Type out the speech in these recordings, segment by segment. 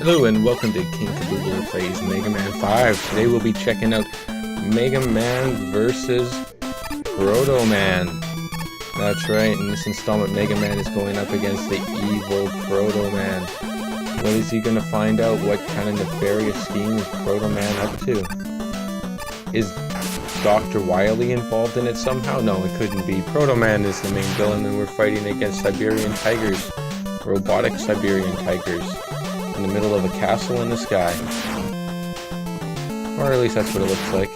Hello and welcome to King Kaboobler Plays Mega Man 5. Today we'll be checking out Mega Man vs. Proto Man. That's right, in this installment Mega Man is going up against the evil Proto Man. What is he going to find out? What kind of nefarious scheme is Proto Man up to? Is Dr. Wily involved in it somehow? No, it couldn't be. Proto Man is the main villain and we're fighting against Siberian tigers. Robotic Siberian tigers. In the middle of a castle in the sky. Or at least that's what it looks like.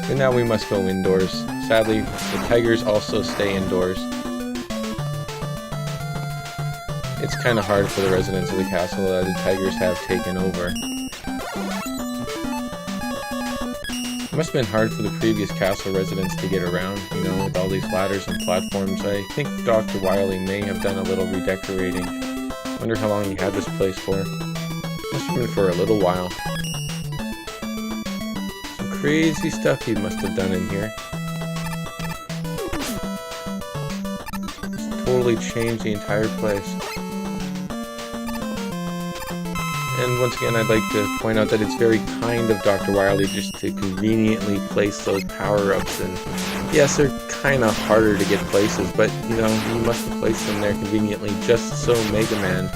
And now we must go indoors. Sadly, the tigers also stay indoors. It's kind of hard for the residents of the castle that the tigers have taken over. It must have been hard for the previous castle residents to get around, you know, with all these ladders and platforms. I think Dr. Wily may have done a little redecorating. Wonder how long he had this place for. Must have been for a little while. Some crazy stuff he must have done in here. It's totally changed the entire place. And once again, I'd like to point out that it's very kind of Dr. Wily just to conveniently place those power-ups. And yes, they're kind of harder to get places, but you know, you must have placed them there conveniently just so Mega Man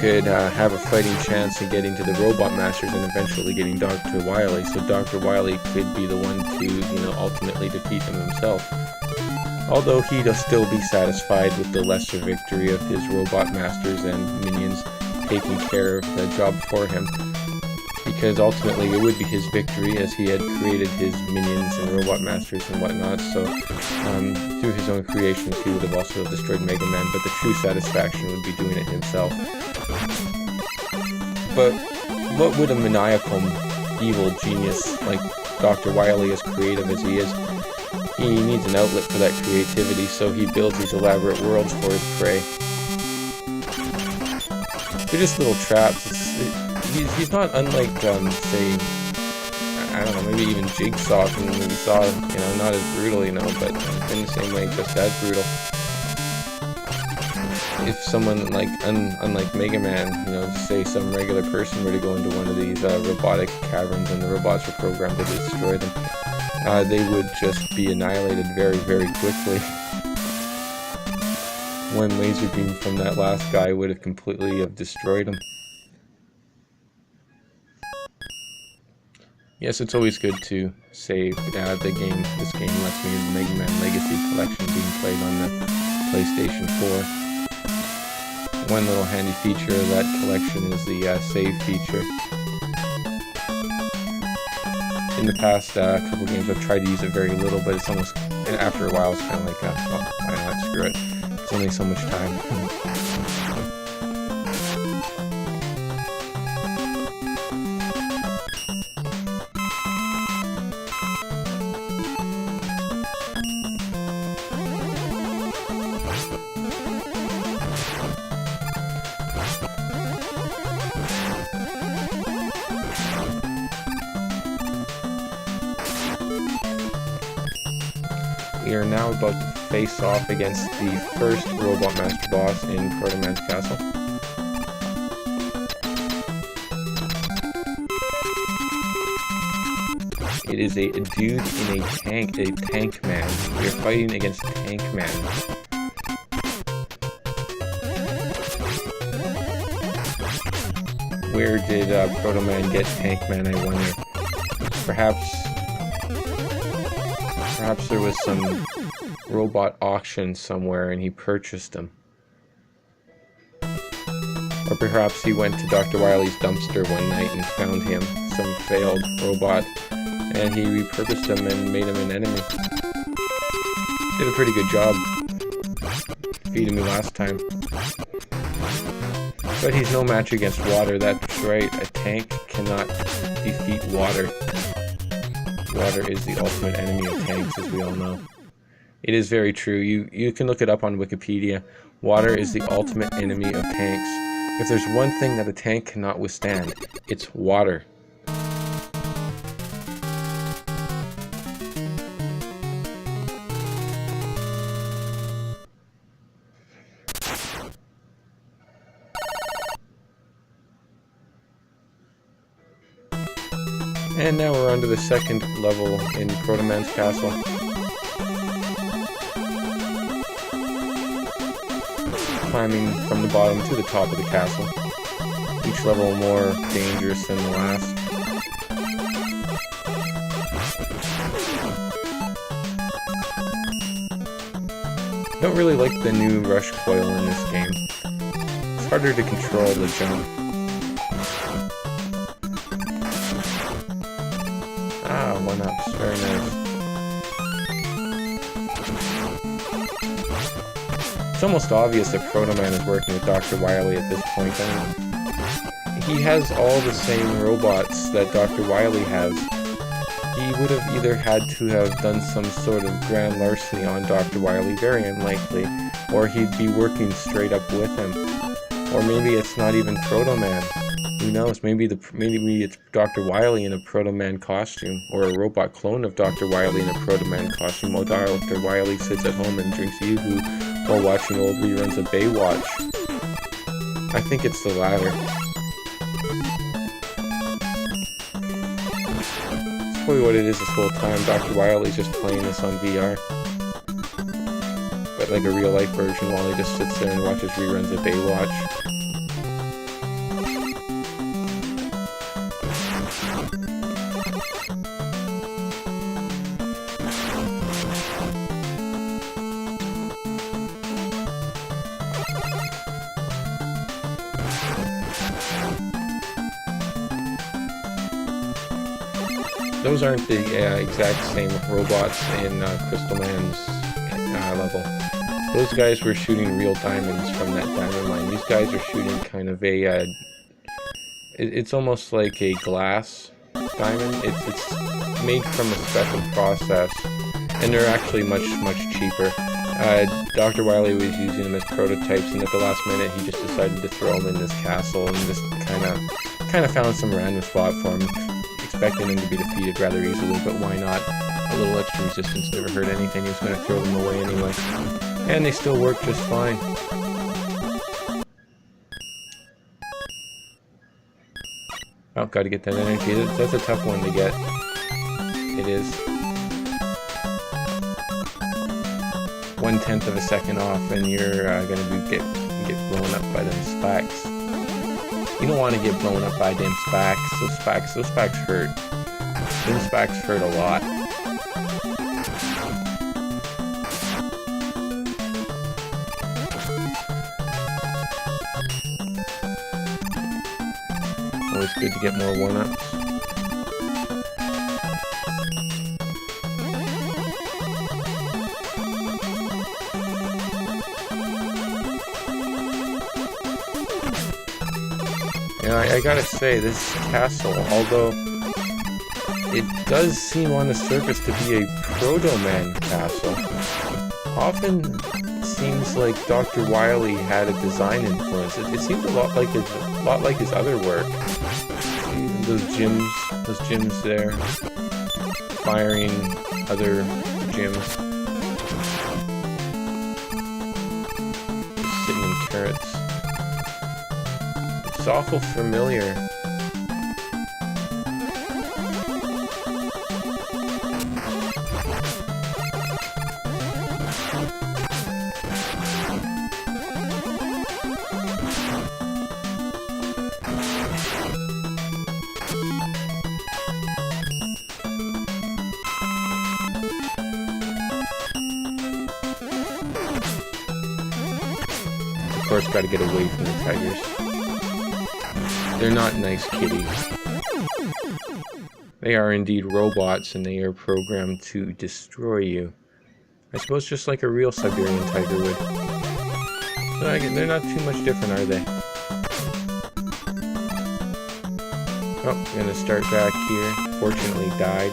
could have a fighting chance in getting to the Robot Masters and eventually getting Dr. Wily, so Dr. Wily could be the one to, you know, ultimately defeat him himself. Although he'd still be satisfied with the lesser victory of his Robot Masters and minions taking care of the job for him, because ultimately it would be his victory as he had created his minions and Robot Masters and whatnot, so through his own creations he would have also destroyed Mega Man, but the true satisfaction would be doing it himself. But what would a maniacal evil genius like Dr. Wily, as creative as he is, he needs an outlet for that creativity, so he builds these elaborate worlds for his prey. They're just little traps. He's not unlike, say, I don't know, maybe even Jigsaw from the movie Saw, you know, not as brutal, you know, but in the same way, just as brutal. If someone, like, unlike Mega Man, you know, say some regular person were to go into one of these robotic caverns and the robots were programmed to destroy them, they would just be annihilated very, very quickly. One laser beam from that last guy would have completely destroyed him. Yes, it's always good to save the game. This game lets me the Mega Man Legacy Collection being played on the PlayStation 4. One little handy feature of that collection is the save feature. In the past couple games I've tried to use it very little, but it's almost, after a while it's kind of like, well, why not, screw it. It's only so much time. We are now about to face off against the first Robot Master boss in Proto Man's castle. It is a dude in a tank man. We are fighting against Tank Man. Where did Proto Man get Tank Man, I wonder? Perhaps there was some robot auction somewhere and he purchased them. Or perhaps he went to Dr. Wily's dumpster one night and found him, some failed robot, and he repurposed him and made him an enemy. Did a pretty good job feeding me last time. But he's no match against water, that's right, a tank cannot defeat water. Water is the ultimate enemy of tanks, as we all know. It is very true. You can look it up on Wikipedia. Water is the ultimate enemy of tanks. If there's one thing that a tank cannot withstand, it's water. And now we're on to the second level in Proto Man's castle. Climbing from the bottom to the top of the castle. Each level more dangerous than the last. I don't really like the new rush coil in this game. It's harder to control the jump. Ah, 1-ups. Very nice. It's almost obvious that Proto Man is working with Dr. Wily at this point. I mean, he has all the same robots that Dr. Wily has. He would have either had to have done some sort of grand larceny on Dr. Wily, very unlikely, or he'd be working straight up with him. Or maybe it's not even Proto Man. Who knows? Maybe it's Dr. Wily in a Proto Man costume, or a robot clone of Dr. Wily in a Proto Man costume, while Dr. Wily sits at home and drinks Yoo-Hoo while watching old reruns of Baywatch. I think it's the latter. That's probably what it is this whole time. Dr. Wily's just playing this on VR. But like a real life version while he just sits there and watches reruns of Baywatch. Those aren't the exact same robots in Crystal Man's level. Those guys were shooting real diamonds from that diamond mine. These guys are shooting kind of a... it's almost like a glass diamond. It's made from a special process, and they're actually much cheaper. Dr. Wily was using them as prototypes, and at the last minute he just decided to throw them in this castle and just kind of found some random spot for him. Expecting him to be defeated rather easily, but why not? A little extra resistance never hurt anything. He was going to throw them away anyway. And they still work just fine. Oh, gotta get that energy. That's a tough one to get. It is. 1/10 of a second off, and you're gonna get blown up by them spikes. You don't want to get blown up by them spikes. Those spikes hurt. Them spikes hurt a lot. Always good to get more 1-ups. I gotta say, this castle, although it does seem on the surface to be a Proto-Man castle, often seems like Dr. Wily had a design influence. It seems a lot like his other work. Those gyms there, firing other gyms, just sitting in turrets. It's awful familiar. Of course, gotta get away from the tigers. They're not nice kitties. They are indeed robots, and they are programmed to destroy you. I suppose just like a real Siberian tiger would. So they're not too much different, are they? Oh, gonna start back here. Fortunately died.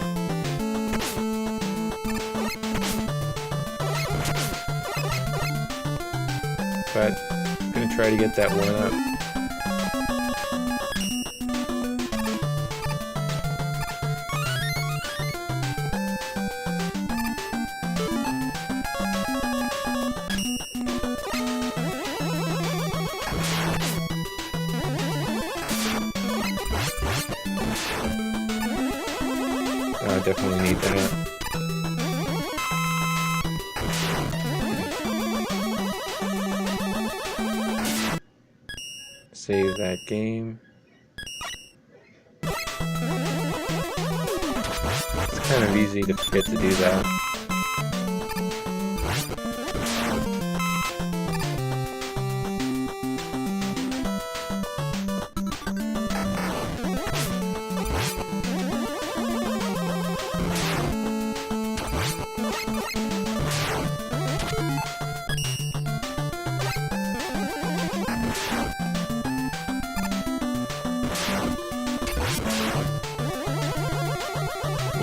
But I'm gonna try to get that 1-up. definitely need that. Save that game. It's kind of easy to forget to do that.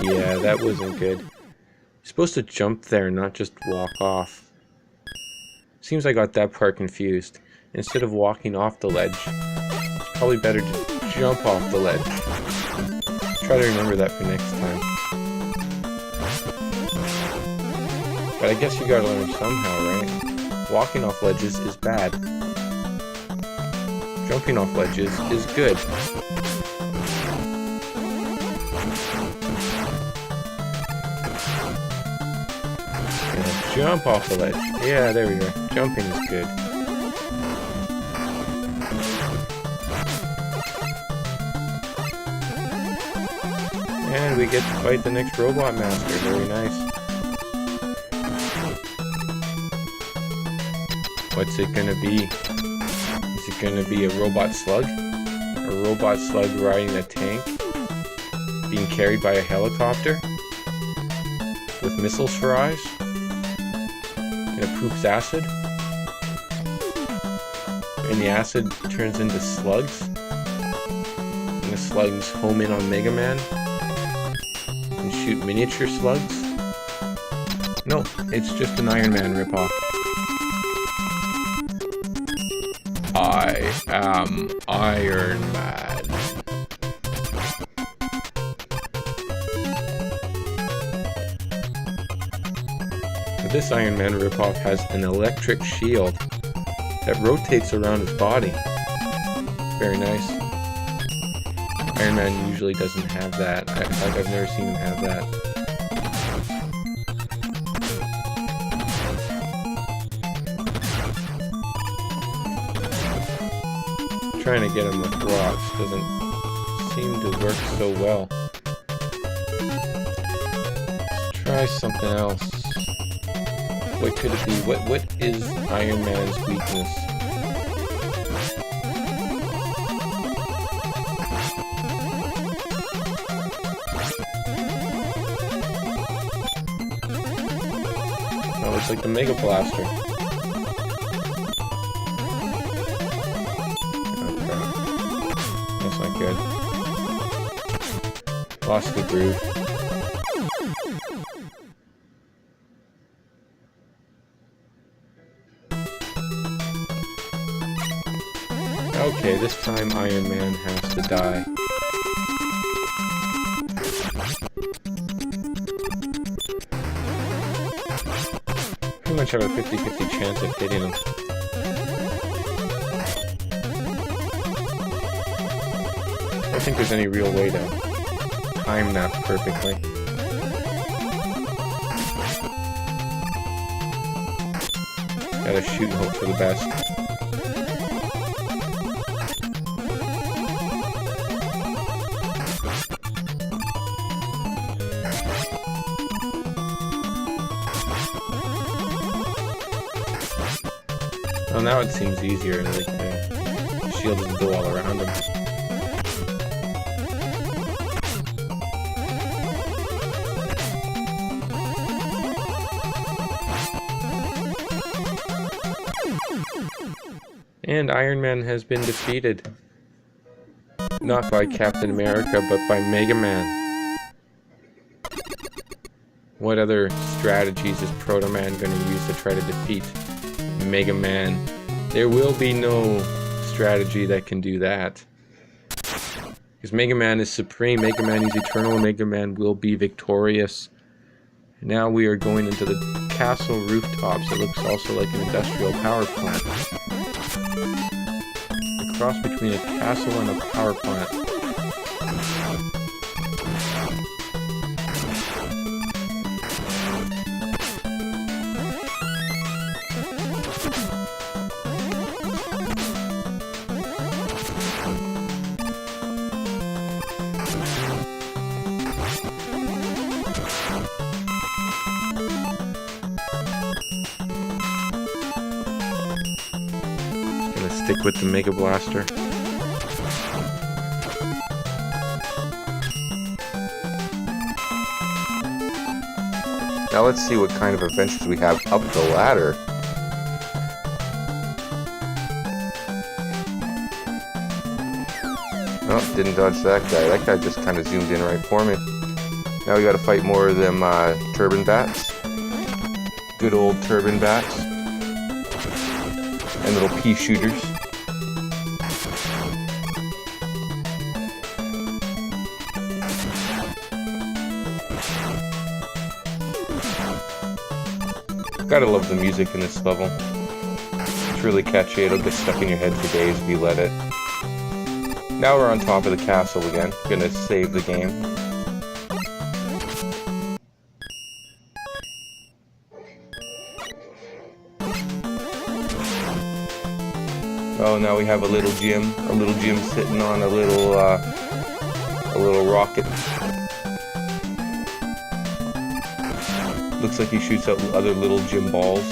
Yeah, that wasn't good. You're supposed to jump there, not just walk off. Seems I got that part confused. Instead of walking off the ledge, it's probably better to jump off the ledge. Try to remember that for next time. But I guess you gotta learn somehow, right? Walking off ledges is bad. Jumping off ledges is good. Jump off the ledge. Yeah, there we go. Jumping is good. And we get to fight the next robot master. Very nice. What's it gonna be? Is it gonna be a robot slug? A robot slug riding a tank? Being carried by a helicopter? With missiles for eyes? And it poops acid, and the acid turns into slugs, and the slugs home in on Mega Man and shoot miniature slugs. No, it's just an Iron Man ripoff. I am Iron Man. This Iron Man ripoff has an electric shield that rotates around his body. Very nice. Iron Man usually doesn't have that. I've never seen him have that. Trying to get him with rocks doesn't seem to work so well. Let's try something else. What could it be? What is Iron Man's weakness? Oh, it's like the Mega Blaster. Okay. That's not good. Lost the groove. Okay, this time Iron Man has to die. Pretty much have a 50-50 chance of hitting him. I don't think there's any real way to time that perfectly. Gotta shoot and hope for the best. Well, now it seems easier, like the shield doesn't go all around him. And Iron Man has been defeated. Not by Captain America, but by Mega Man. What other strategies is Proto Man going to use to try to defeat Mega Man? There will be no strategy that can do that. Because Mega Man is supreme, Mega Man is eternal, Mega Man will be victorious. Now we are going into the castle rooftops. It looks also like an industrial power plant. A cross between a castle and a power plant. stick with the Mega Blaster. Now let's see what kind of adventures we have up the ladder. Oh, didn't dodge that guy. That guy just kind of zoomed in right for me. Now we gotta fight more of them turban bats. Good old turban bats. And little pea shooters. Gotta love the music in this level. It's really catchy. It'll get stuck in your head for days if you let it. Now we're on top of the castle again. Gonna save the game. Oh, now we have a little gym. A little gym sitting on a little rocket. Looks like he shoots out other little gym balls.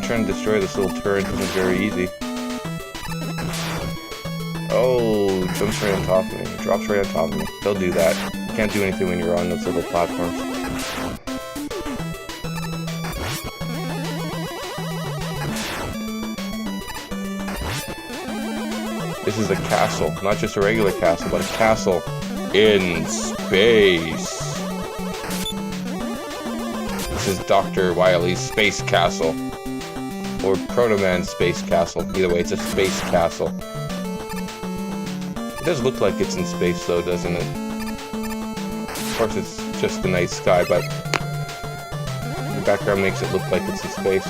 Trying to destroy this little turret isn't very easy. Oh, jumps right on top of me. Drops right on top of me. They'll do that. You can't do anything when you're on those little platforms. This is a castle. Not just a regular castle, but a castle in space. This is Dr. Wily's space castle. Or Proto Man's space castle. Either way, it's a space castle. It does look like it's in space though, doesn't it? Of course it's just a nice sky, but the background makes it look like it's in space.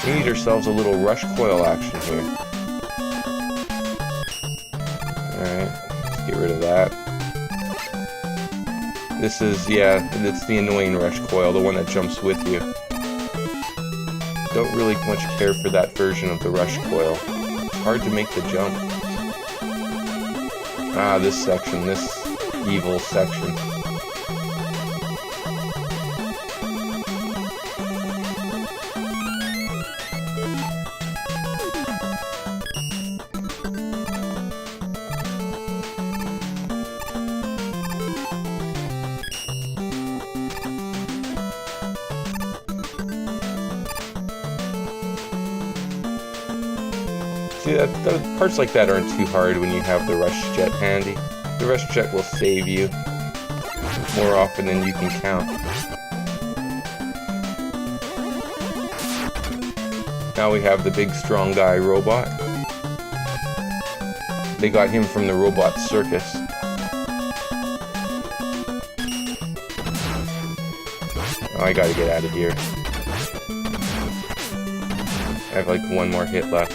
We need ourselves a little rush coil action here. Alright, let's get rid of that. This is, yeah, it's the annoying rush coil, the one that jumps with you. Don't really much care for that version of the rush coil. It's hard to make the jump. Ah, this section, this evil section. See, parts like that aren't too hard when you have the rush jet handy. The rush jet will save you more often than you can count. Now we have the big strong guy robot. They got him from the robot circus. Oh, I gotta get out of here. I have like one more hit left.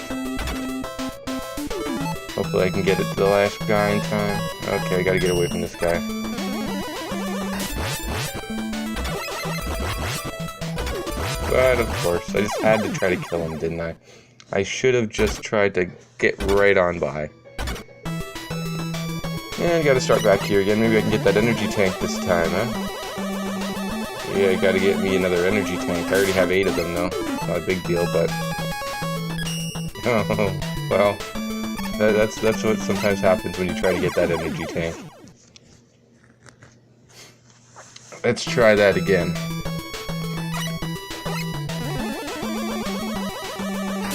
Hopefully I can get it to the last guy in time. Okay, I gotta get away from this guy. But of course, I just had to try to kill him, didn't I? I should have just tried to get right on by. And I gotta start back here again. Maybe I can get that energy tank this time, huh? Yeah, I gotta get me another energy tank. I already have 8 of them, though. Not a big deal, but... Oh, well... That's what sometimes happens when you try to get that energy tank. Let's try that again.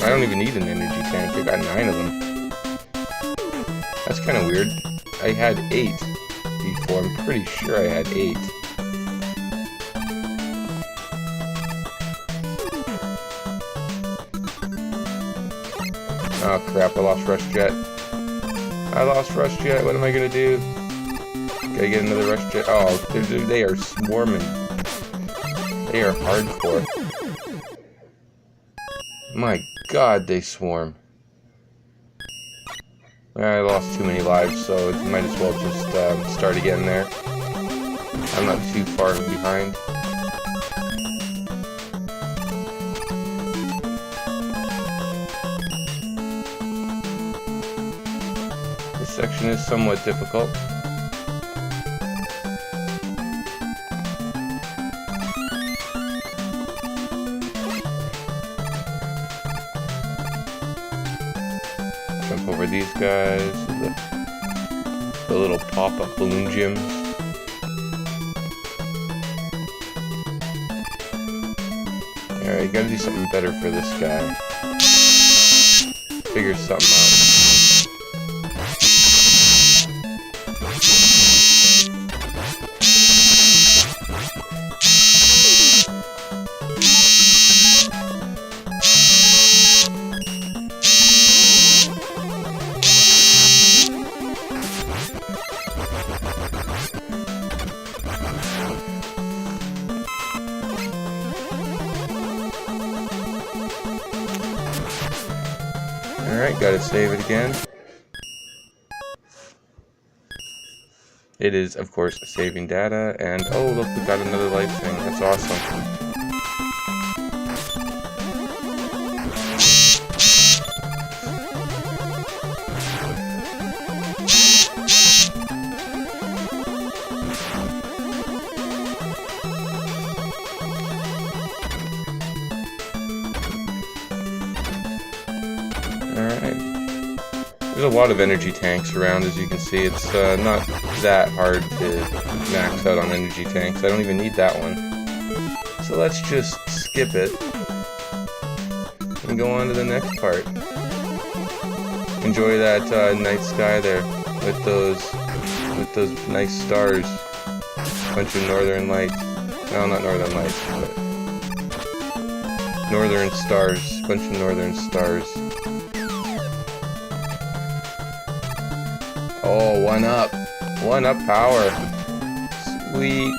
I don't even need an energy tank. I got 9 of them. That's kind of weird. I had 8 before. I'm pretty sure I had 8. Oh crap, I lost Rush Jet. I lost Rush Jet, what am I gonna do? Gotta get another Rush Jet. Oh, they are swarming. They are hardcore. My god, they swarm. I lost too many lives, so it might as well just start again there. I'm not too far behind. This section is somewhat difficult. Jump over these guys. The little pop-up balloon gyms. Alright, gotta do something better for this guy. Figure something out. Alright, gotta save it again. It is, of course, saving data, and oh, look, we got another life thing. That's awesome. There's a lot of energy tanks around, as you can see. It's not that hard to max out on energy tanks. I don't even need that one. So let's just skip it and go on to the next part. Enjoy that night sky there with those nice stars. Bunch of northern lights. No, not northern lights, but northern stars. Bunch of northern stars. Oh, 1-up. 1-up power. Sweet.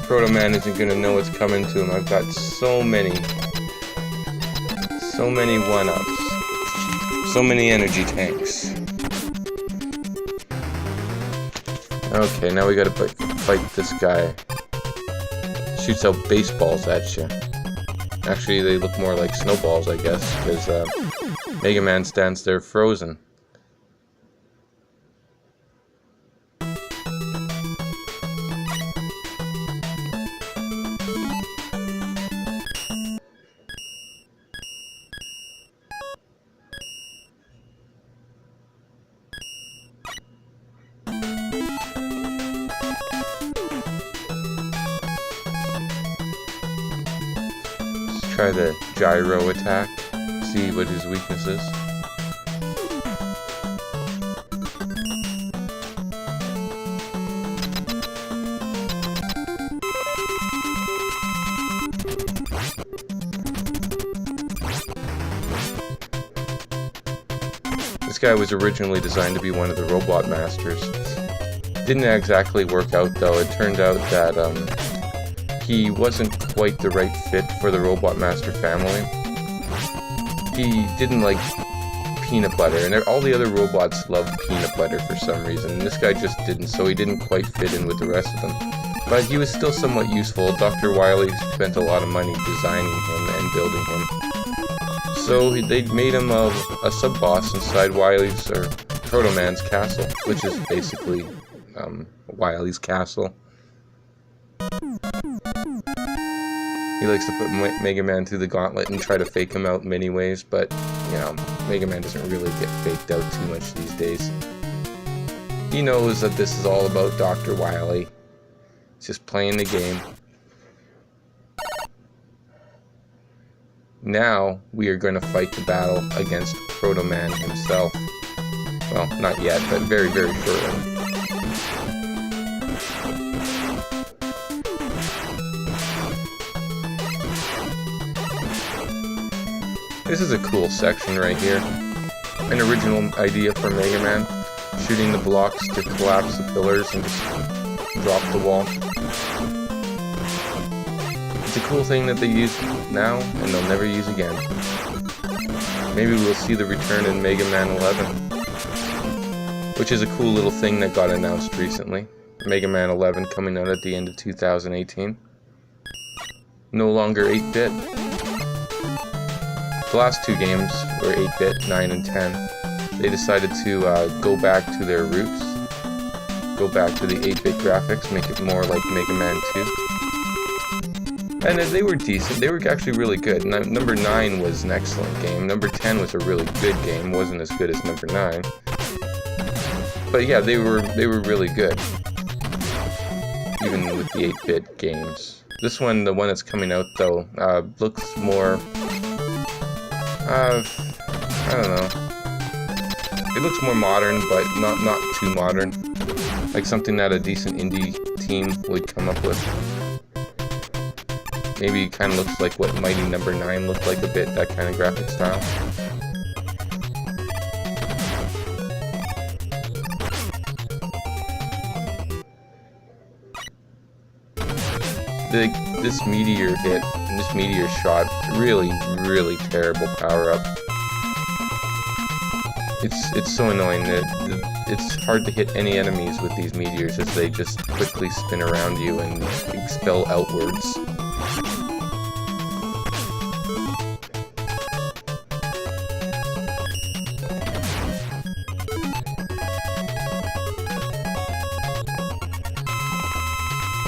Proto Man isn't gonna know what's coming to him. I've got so many 1-ups. So many energy tanks. Okay, now we gotta fight this guy. Shoots out baseballs at you. Actually, they look more like snowballs, I guess, because Mega Man stands there frozen. Let's try the gyro attack. See what his weakness is. This guy was originally designed to be one of the robot masters. Didn't exactly work out though. It turned out that he wasn't quite the right fit for the robot master family. He didn't like peanut butter, and all the other robots loved peanut butter for some reason, and this guy just didn't, so he didn't quite fit in with the rest of them. But he was still somewhat useful. Dr. Wily spent a lot of money designing him and building him. So they made him a sub-boss inside Wily's, or Proto Man's castle, which is basically Wily's castle. He likes to put Mega Man through the gauntlet and try to fake him out in many ways, but, you know, Mega Man doesn't really get faked out too much these days. He knows that this is all about Dr. Wily. He's just playing the game. Now, we are going to fight the battle against Proto Man himself. Well, not yet, but very, very shortly. This is a cool section right here. An original idea for Mega Man. Shooting the blocks to collapse the pillars and just drop the wall. It's a cool thing that they use now and they'll never use again. Maybe we'll see the return in Mega Man 11. Which is a cool little thing that got announced recently. Mega Man 11 coming out at the end of 2018. No longer 8-bit. The last two games were 8-bit, 9 and 10. They decided to go back to their roots, go back to the 8-bit graphics, make it more like Mega Man 2. And they were decent. They were actually really good. Number 9 was an excellent game. Number 10 was a really good game. Wasn't as good as number 9. But yeah, they were really good. Even with the 8-bit games. This one, the one that's coming out though, looks more... I don't know. It looks more modern, but not too modern. Like something that a decent indie team would come up with. Maybe it kind of looks like what Mighty Number 9 looked like a bit, that kind of graphic style. This meteor hit, and this meteor shot, really terrible power-up. It's so annoying that it's hard to hit any enemies with these meteors as they just quickly spin around you and expel outwards.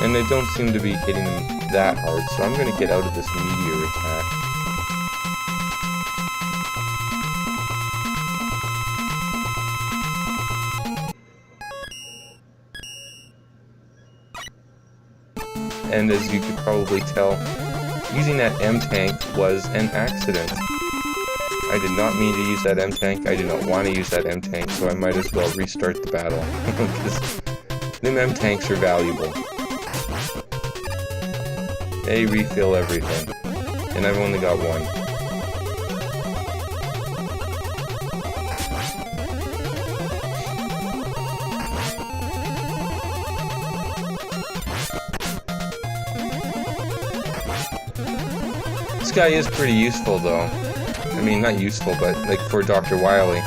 And they don't seem to be hitting them that hard, so I'm going to get out of this meteor attack. And as you could probably tell, using that M-Tank was an accident. I did not mean to use that M-Tank, I did not want to use that M-Tank, so I might as well restart the battle. Because them M-Tanks are valuable. They refill everything. And I've only got one. This guy is pretty useful though. I mean, not useful, but like for Dr. Wily,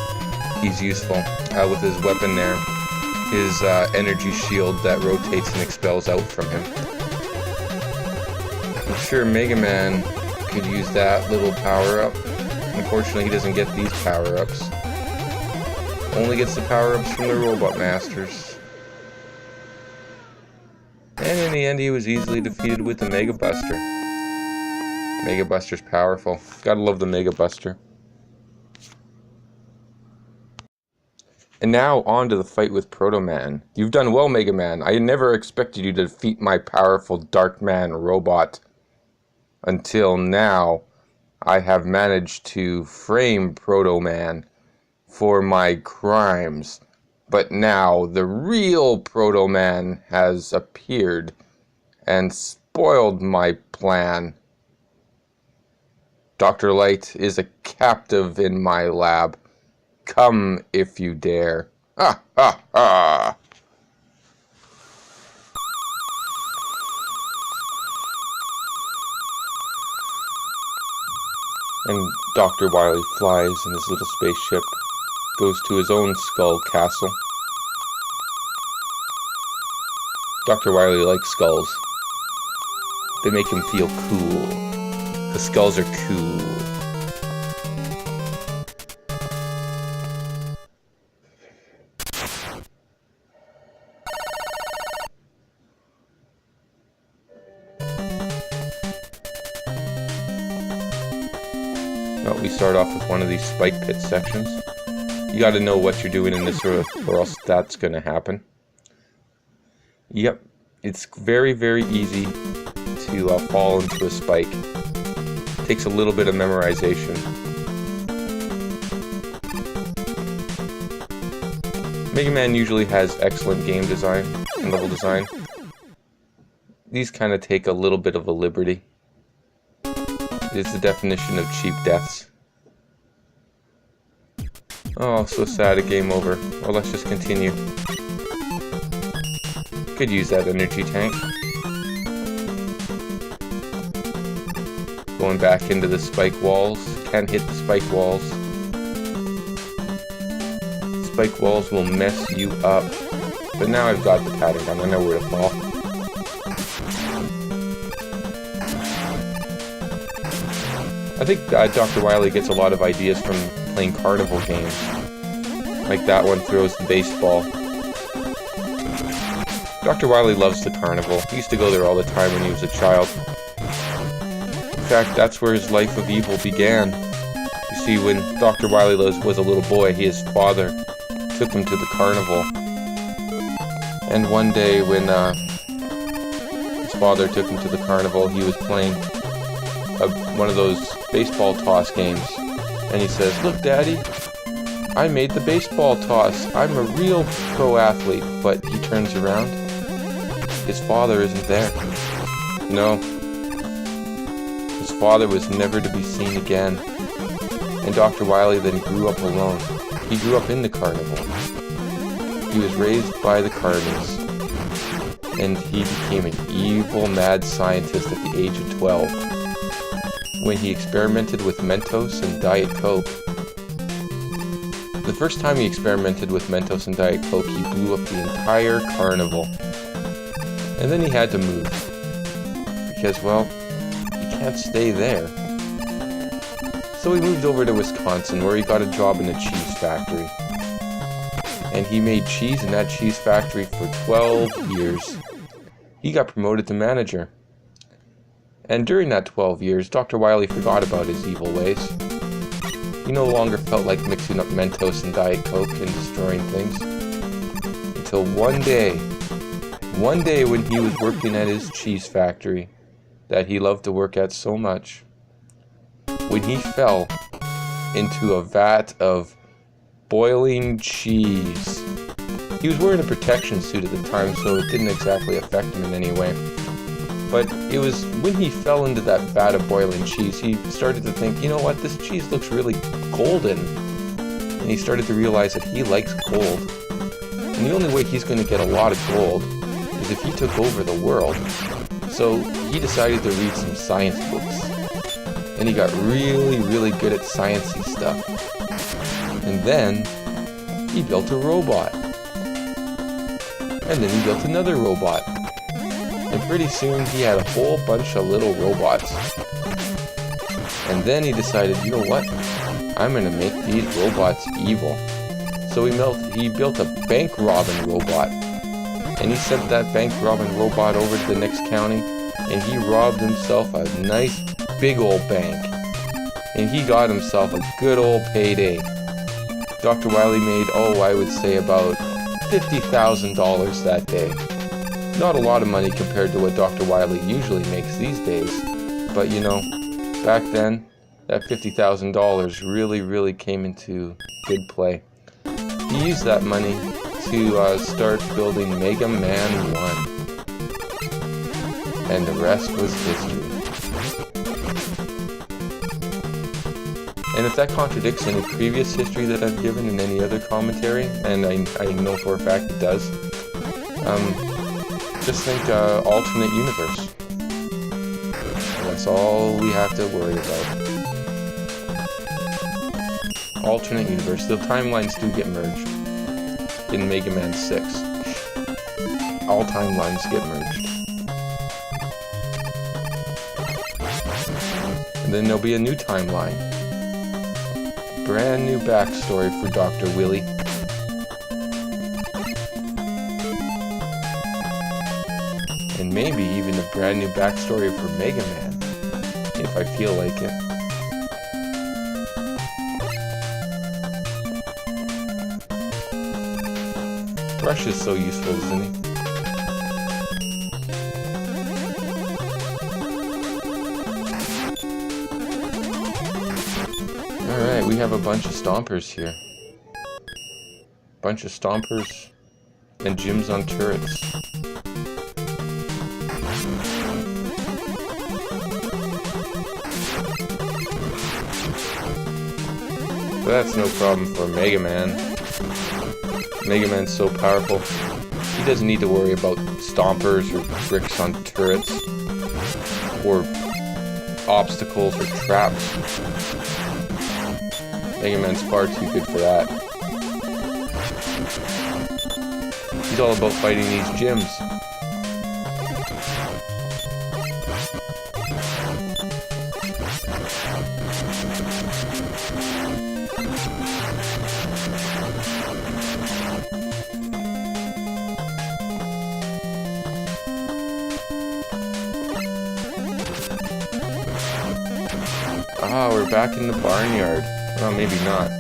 he's useful. With his weapon there. His energy shield that rotates and expels out from him. I'm sure Mega Man could use that little power-up. Unfortunately, he doesn't get these power-ups. Only gets the power-ups from the Robot Masters. And in the end, he was easily defeated with the Mega Buster. Mega Buster's powerful. Gotta love the Mega Buster. And now, on to the fight with Proto Man. You've done well, Mega Man. I never expected you to defeat my powerful Dark Man robot. Until now, I have managed to frame Proto Man for my crimes. But now, the real Proto Man has appeared and spoiled my plan. Dr. Light is a captive in my lab. Come if you dare. Ha ha ha! And Dr. Wily flies in his little spaceship, goes to his own skull castle. Dr. Wily likes skulls. They make him feel cool. The skulls are cool. Well, we start off with one of these spike pit sections. You gotta know what you're doing in this or else that's gonna happen. Yep, it's very easy to fall into a spike. Takes a little bit of memorization. Mega Man usually has excellent game design and level design. These kind of take a little bit of a liberty. It's the definition of cheap deaths. Oh, so sad, a game over. Well, let's just continue. Could use that energy tank. Going back into the spike walls. Can't hit the spike walls. Spike walls will mess you up. But now I've got the pattern down. I know where to fall. I think Dr. Wily gets a lot of ideas from playing carnival games. Like that one throws the baseball. Dr. Wily loves the carnival. He used to go there all the time when he was a child. fact, that's where his life of evil began. You see, when Dr. Wily was a little boy, his father took him to the carnival. And one day when his father took him to the carnival, he was playing one of those baseball toss games. And he says, "Look, Daddy, I made the baseball toss. I'm a real pro athlete." But he turns around. His father isn't there. No. His father was never to be seen again. And Dr. Wily then grew up alone. He grew up in the carnival. He was raised by the Cardinals. And he became an evil, mad scientist at the age of 12. When he experimented with Mentos and Diet Coke. The first time he experimented with Mentos and Diet Coke, he blew up the entire carnival. And then he had to move. Because, well, he can't stay there. So he moved over to Wisconsin, where he got a job in a cheese factory. And he made cheese in that cheese factory for 12 years. He got promoted to manager. And during that 12 years, Dr. Wily forgot about his evil ways. He no longer felt like mixing up Mentos and Diet Coke and destroying things. Until one day when he was working at his cheese factory that he loved to work at so much, when he fell into a vat of boiling cheese. He was wearing a protection suit at the time, so it didn't exactly affect him in any way. But it was when he fell into that vat of boiling cheese, he started to think, you know what, this cheese looks really golden. And he started to realize that he likes gold. And the only way he's going to get a lot of gold is if he took over the world. So he decided to read some science books. And he got really, really good at sciencey stuff. And then he built a robot. And then he built another robot. And pretty soon he had a whole bunch of little robots. And then he decided, you know what? I'm gonna make these robots evil. So he built a bank robbing robot. And he sent that bank robbing robot over to the next county. And he robbed himself a nice big old bank. And he got himself a good old payday. Dr. Wily made, I would say about $50,000 that day. Not a lot of money compared to what Dr. Wily usually makes these days. But you know, back then, that $50,000 really, really came into good play. He used that money to start building Mega Man 1. And the rest was history. And if that contradicts any previous history that I've given in any other commentary, and I know for a fact it does, just think alternate universe. That's all we have to worry about. Alternate universe. The timelines do get merged in Mega Man 6. All timelines get merged. And then there'll be a new timeline. Brand new backstory for Dr. Wily. And maybe even a brand new backstory for Mega Man, if I feel like it. Rush is so useful, isn't he? Alright, we have a bunch of stompers here. Bunch of stompers and gyms on turrets. But that's no problem for Mega Man. Mega Man's so powerful, he doesn't need to worry about stompers or bricks on turrets, or obstacles or traps. Mega Man's far too good for that. He's all about fighting these gyms. Ah, we're back in the barnyard. Well, maybe not.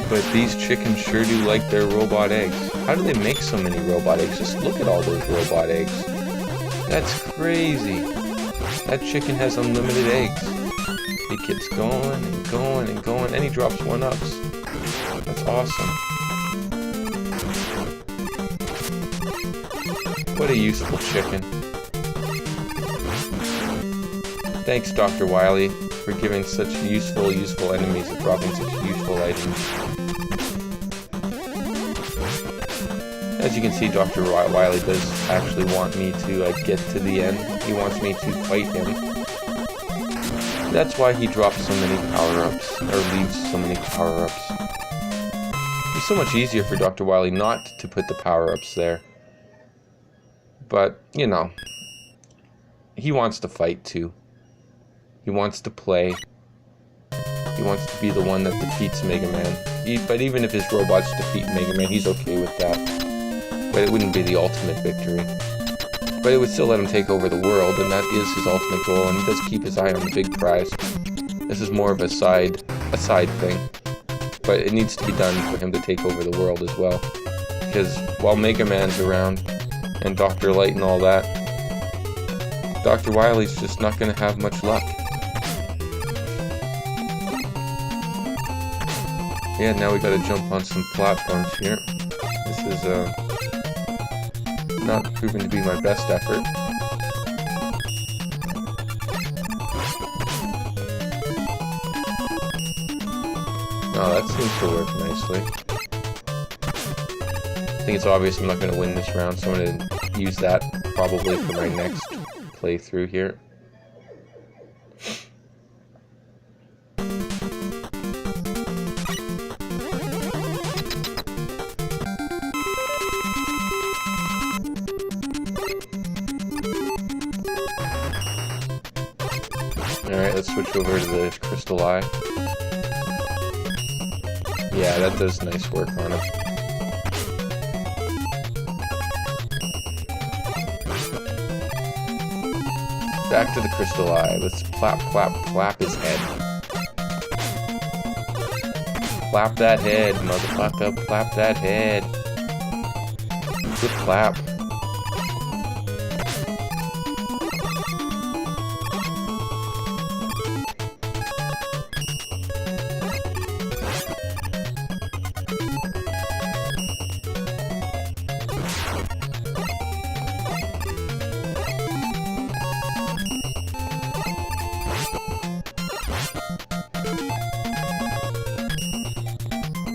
But these chickens sure do like their robot eggs. How do they make so many robot eggs? Just look at all those robot eggs. That's crazy. That chicken has unlimited eggs. He keeps going and going and going, and he drops 1-ups. That's awesome. What a useful chicken. Thanks, Dr. Wily, for giving such useful enemies and dropping such useful items. As you can see, Dr. Wily does actually want me to get to the end. He wants me to fight him. That's why he drops so many power-ups, or leaves so many power-ups. It's so much easier for Dr. Wily not to put the power-ups there. But, you know, he wants to fight too. He wants to play. He wants to be the one that defeats Mega Man. But even if his robots defeat Mega Man, he's okay with that. But it wouldn't be the ultimate victory. But it would still let him take over the world, and that is his ultimate goal, and he does keep his eye on the big prize. This is more of a side thing. But it needs to be done for him to take over the world as well. Because while Mega Man's around, and Dr. Light and all that, Dr. Wily's just not going to have much luck. Yeah, now we gotta jump on some platforms here. This is not proven to be my best effort. Oh, that seems to work nicely. I think it's obvious I'm not going to win this round, so I'm going to use that probably for my next playthrough here. Alright, let's switch over to the Crystal Eye. Yeah, that does nice work on him. Back to the Crystal Eye. Let's clap his head. Clap that head, motherfucker. Clap that head. Good clap.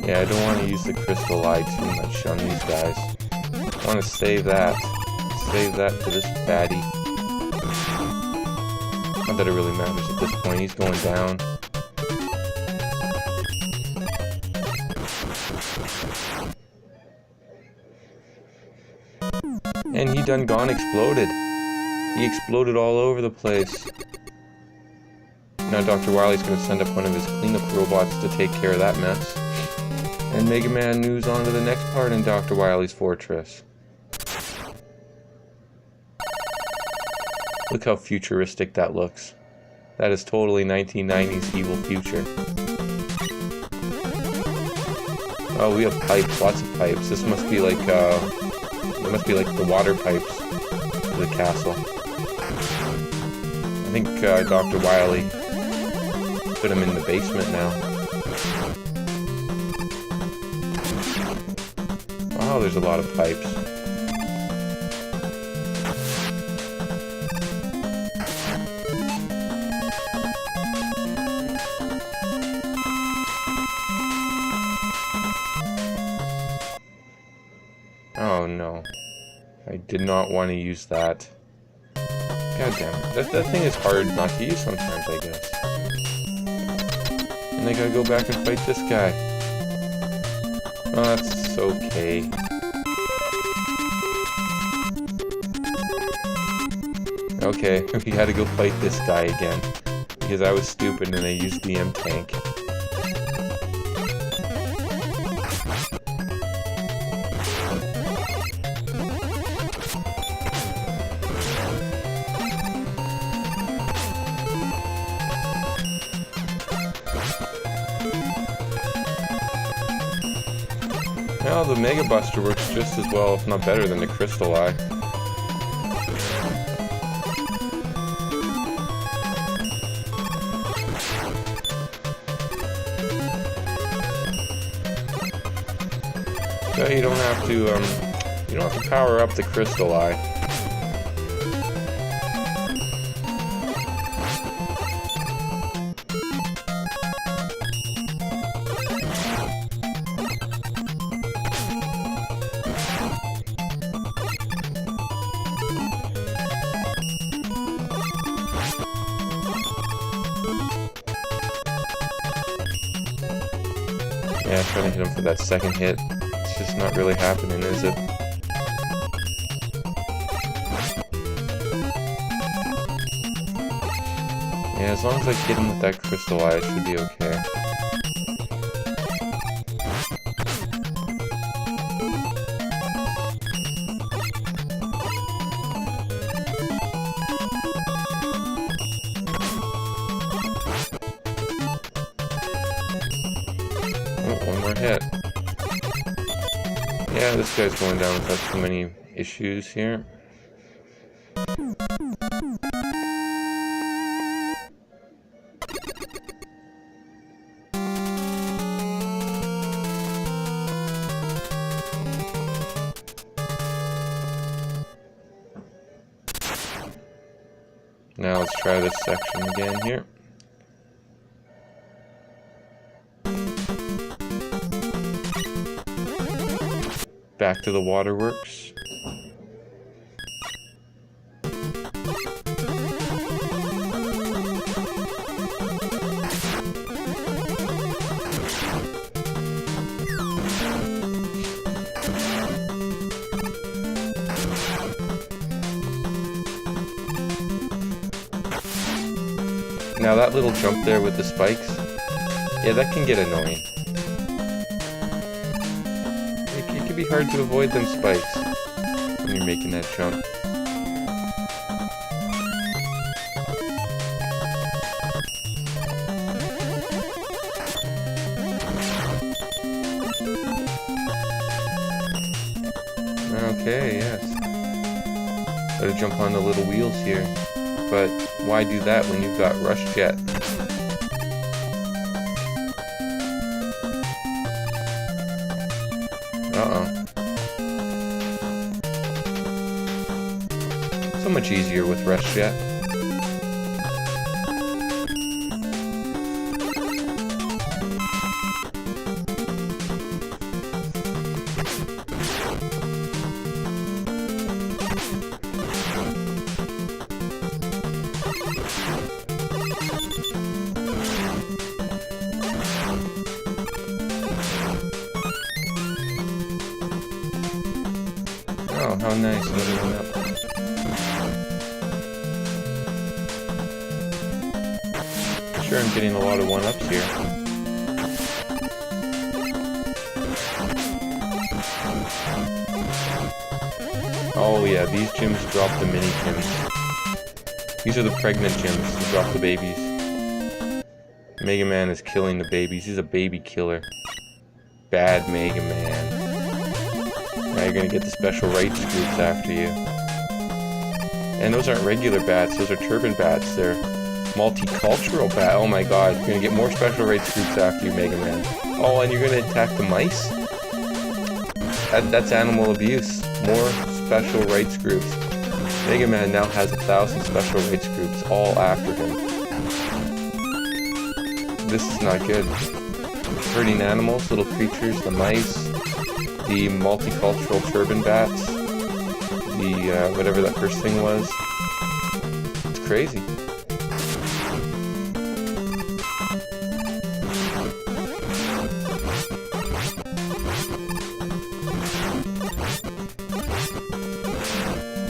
Yeah, I don't want to use the Crystal Eye too much on these guys. I want to save that. Save that for this baddie. Not that it really matters at this point. He's going down. And he done gone exploded. He exploded all over the place. Now Dr. Wily's going to send up one of his cleanup robots to take care of that mess. And Mega Man moves on to the next part in Dr. Wily's fortress. Look how futuristic that looks. That is totally 1990s evil future. Oh, we have pipes, lots of pipes. This must be like, it must be like the water pipes to the castle. I think Dr. Wily put him in the basement now. Oh, there's a lot of pipes. Oh no. I did not want to use that. God damn it. That thing is hard not to use sometimes, I guess. And I gotta go back and fight this guy. Oh, that's okay. Okay, we gotta go fight this guy again. Because I was stupid and I used the M-Tank. Well, the Mega Buster works just as well, if not better, than the Crystal Eye. So you don't have to power up the Crystal Eye. Yeah, trying to hit him for that second hit. It's just not really happening, is it? Yeah, as long as I hit him with that Crystal Eye, it should be okay. One more hit. Yeah, this guy's going down without too many issues here. Now let's try this section again here. Back to the waterworks. Now that little jump there with the spikes, yeah, that can get annoying. It can be hard to avoid them spikes when you're making that jump. Okay, yes. Gotta jump on the little wheels here. But why do that when you've got Rush Jet? Uh-oh. So much easier with Rush Jet. Oh, how nice, another one up. Sure, I'm getting a lot of one-ups here. Oh yeah, these gyms drop the mini gyms. These are the pregnant gyms that drop the babies. Mega Man is killing the babies. He's a baby killer. Bad Mega Man. Now you're gonna get the special rights groups after you. And those aren't regular bats, those are turban bats. They're multicultural bat. Oh my god, you're gonna get more special rights groups after you, Mega Man. Oh, and you're gonna attack the mice? That's animal abuse. More special rights groups. Mega Man now has 1,000 special rights groups, all after him. This is not good. Hurting animals, little creatures, the mice, the multicultural turban bats, the whatever that first thing was. It's crazy.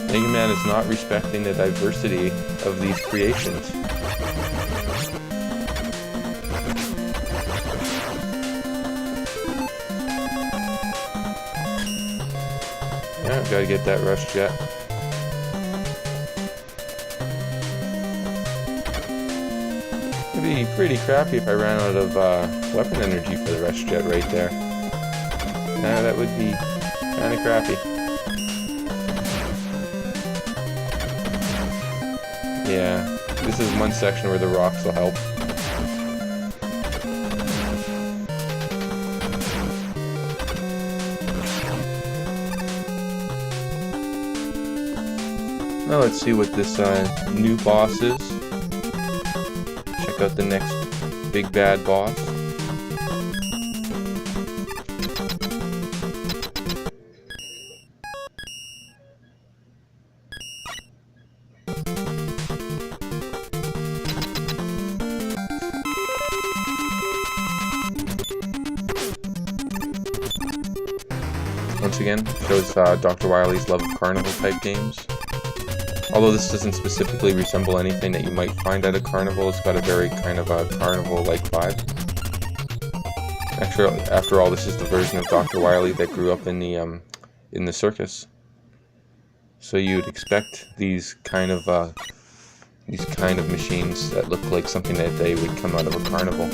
Mega Man is not respecting the diversity of these creations. Yeah, gotta get that Rush Jet. It'd be pretty crappy if I ran out of weapon energy for the Rush Jet right there. That would be kind of crappy. Yeah, this is one section where the rocks will help. Now let's see what this new boss is. Check out the next big bad boss. Once again, shows Dr. Wily's love of carnival type games. Although this doesn't specifically resemble anything that you might find at a carnival, it's got a very kind of a carnival-like vibe. Actually, after all, this is the version of Dr. Wily that grew up in the circus. So you'd expect these kind of machines that look like something that they would come out of a carnival.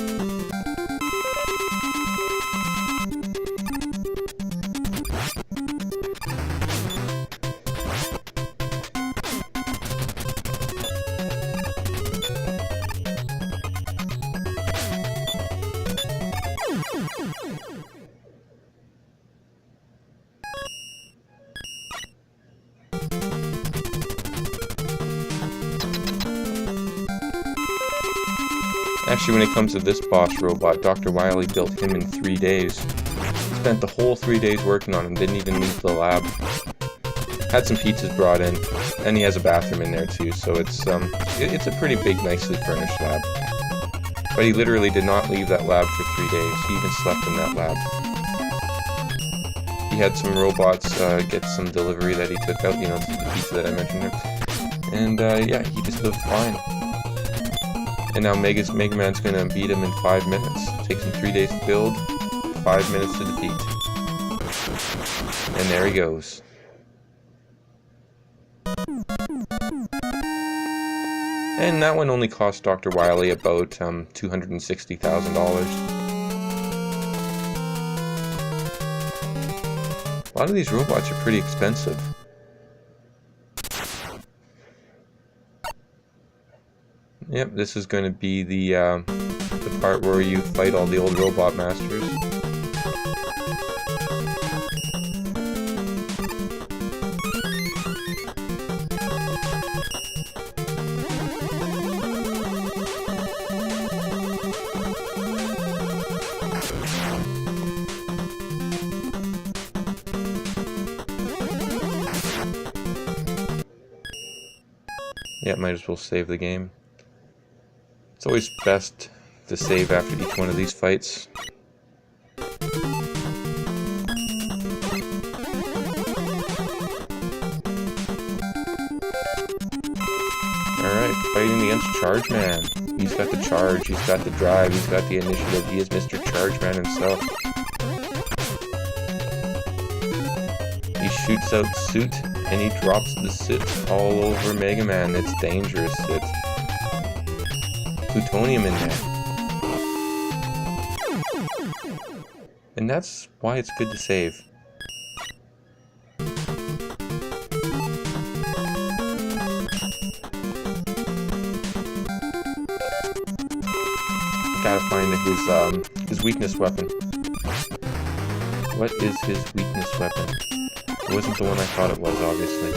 Actually, when it comes to this boss robot, Dr. Wily built him in 3 days. He spent the whole 3 days working on him, didn't even leave the lab. Had some pizzas brought in, and he has a bathroom in there too, so it's a pretty big, nicely furnished lab. But he literally did not leave that lab for 3 days. He even slept in that lab. He had some robots get some delivery that he took out, you know, the pizza that I mentioned there. And yeah, he just lived fine. And now Mega Man's gonna beat him in 5 minutes. Takes him 3 days to build, 5 minutes to defeat. And there he goes. And that one only cost Dr. Wily about $260,000. A lot of these robots are pretty expensive. Yep, this is going to be the part where you fight all the old robot masters. Yeah, might as well save the game. It's always best to save after each one of these fights. Alright, fighting against Charge Man. He's got the charge, he's got the drive, he's got the initiative, he is Mr. Charge Man himself. He shoots out soot, and he drops the soot all over Mega Man. It's dangerous soot. Plutonium in there. And that's why it's good to save. Gotta find his weakness weapon. What is his weakness weapon? It wasn't the one I thought it was, obviously.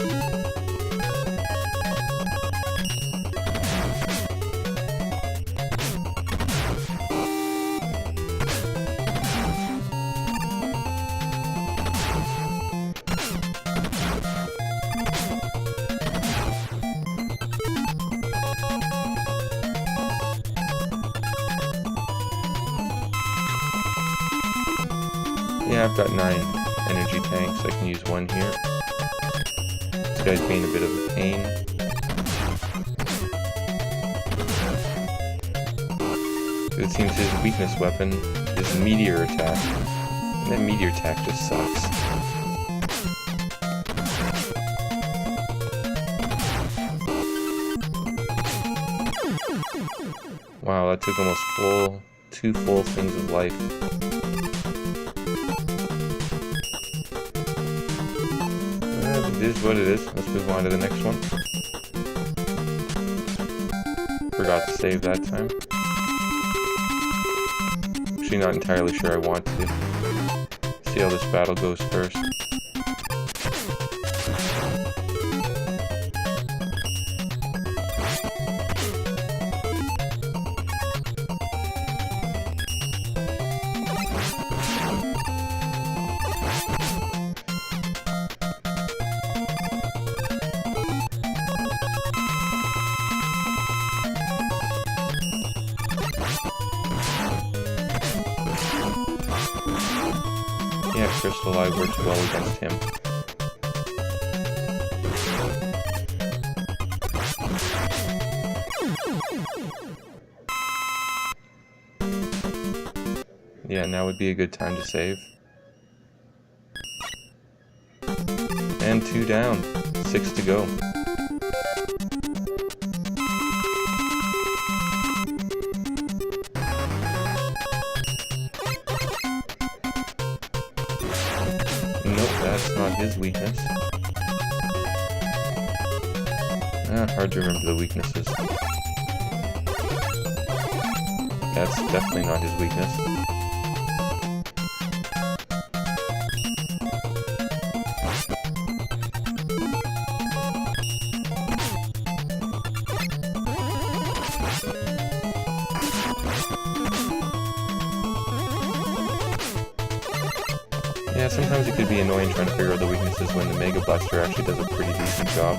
Yeah, I've got 9 energy tanks. I can use 1 here. This guy's being a bit of a pain. It seems his weakness weapon is meteor attack. And that meteor attack just sucks. Wow, that took almost 2 full things of life. It is what it is. Let's move on to the next one. Forgot to save that time. Actually, not entirely sure I want to. See how this battle goes first. Yeah, Crystal Eye works well against him. Yeah, now would be a good time to save. And 2 down. 6 to go. Nope, that's not his weakness. Hard to remember the weaknesses. That's definitely not his weakness. Yeah, sometimes it could be annoying trying to figure out the weaknesses when the Mega Buster actually does a pretty decent job.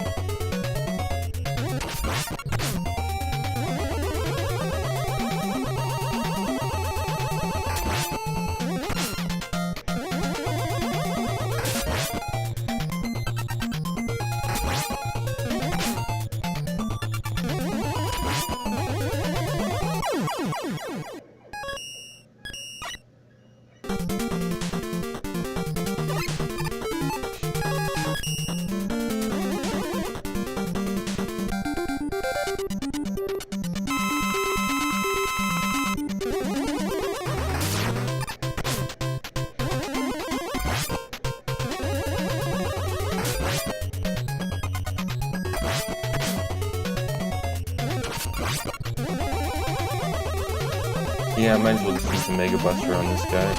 Yeah, I might as well just use the Mega Buster on this guy.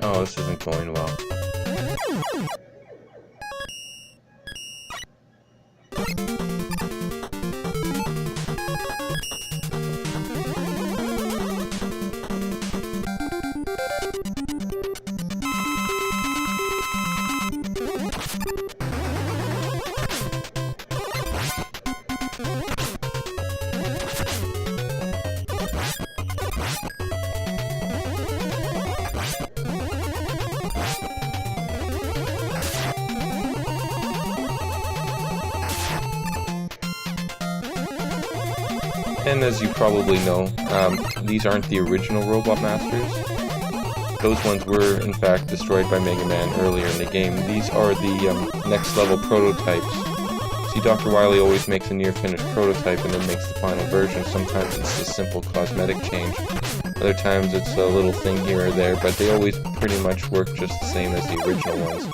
Oh, this isn't going well. And as you probably know, these aren't the original Robot Masters. Those ones were, in fact, destroyed by Mega Man earlier in the game. These are the next level prototypes. See, Dr. Wily always makes a near-finished prototype and then makes the final version. Sometimes it's a simple cosmetic change. Other times it's a little thing here or there, but they always pretty much work just the same as the original ones.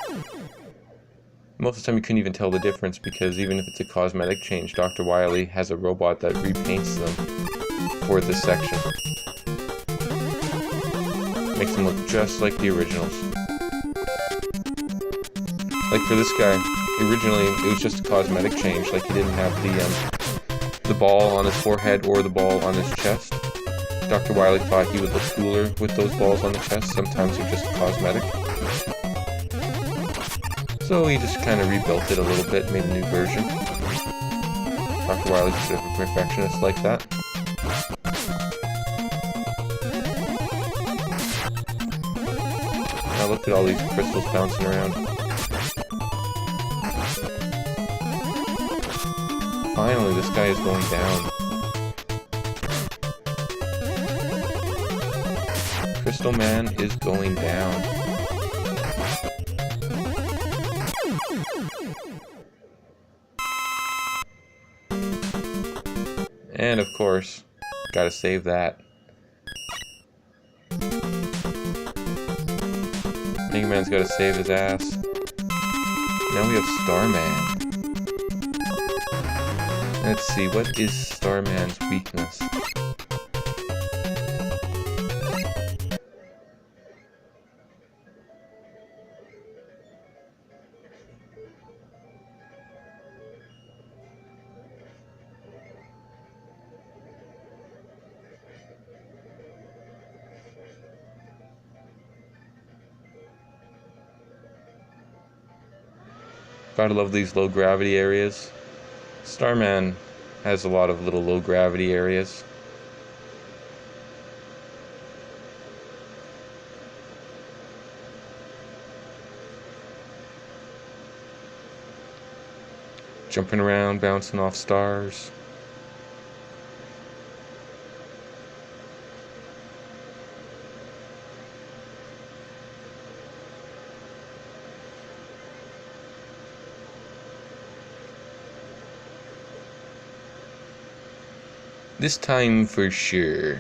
Most of the time you couldn't even tell the difference because even if it's a cosmetic change, Dr. Wily has a robot that repaints them for this section. Makes them look just like the originals. Like for this guy, originally it was just a cosmetic change, like he didn't have the ball on his forehead or the ball on his chest. Dr. Wily thought he would look cooler with those balls on the chest, sometimes they're just cosmetic. So he just kind of rebuilt it a little bit, made a new version. Dr. Wily's a bit of a perfectionist like that. Now look at all these crystals bouncing around. Finally, this guy is going down. Crystal Man is going down. And of course, gotta save that. Mega Man's gotta save his ass. Now we have Starman. Let's see, what is Starman's weakness? Gotta love these low gravity areas. Starman has a lot of little low gravity areas. Jumping around, bouncing off stars. This time for sure.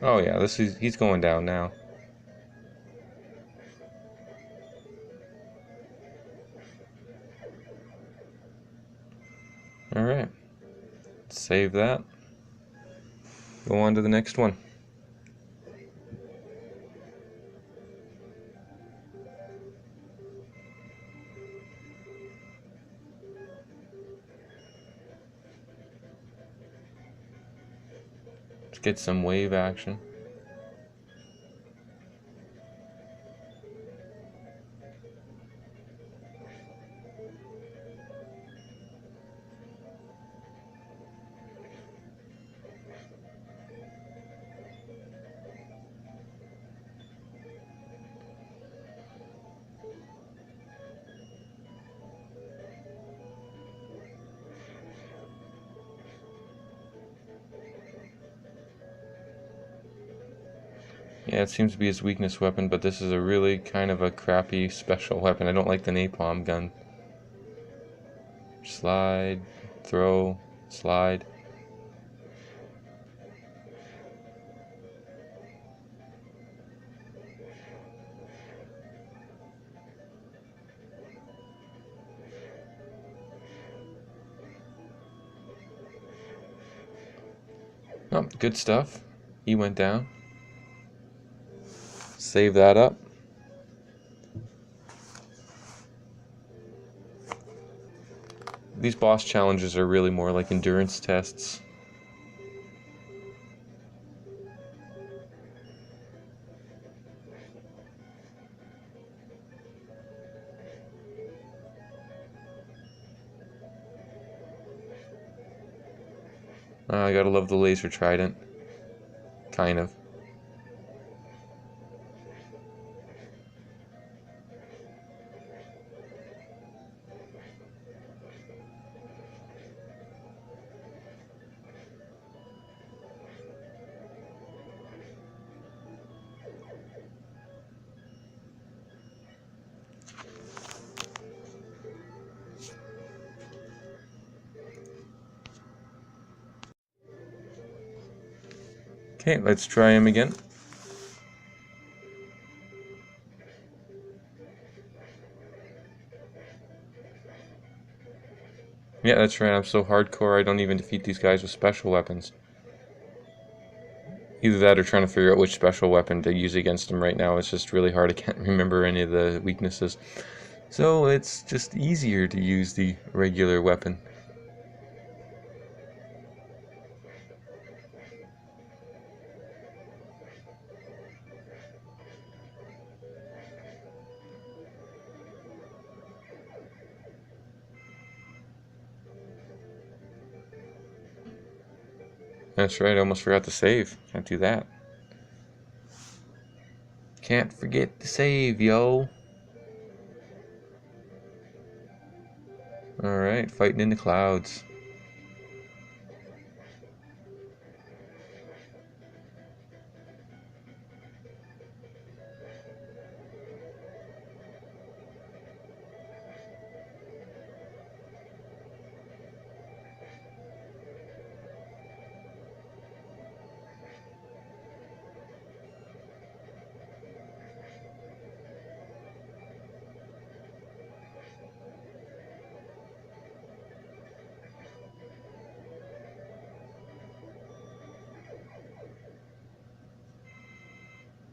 Oh yeah, he's going down now. Alright. Save that. Go on to the next one. Let's get some wave action. Yeah, it seems to be his weakness weapon, but this is a really kind of a crappy special weapon. I don't like the napalm gun. Slide, throw, slide. Oh, good stuff. He went down. Save that up. These boss challenges are really more like endurance tests. I gotta love the laser trident. Kind of. Okay, let's try him again. Yeah, that's right, I'm so hardcore I don't even defeat these guys with special weapons. Either that or trying to figure out which special weapon to use against them right now. It's just really hard, I can't remember any of the weaknesses. So it's just easier to use the regular weapon. That's right, I almost forgot to save. Can't do that. Can't forget to save, yo. Alright, fighting in the clouds.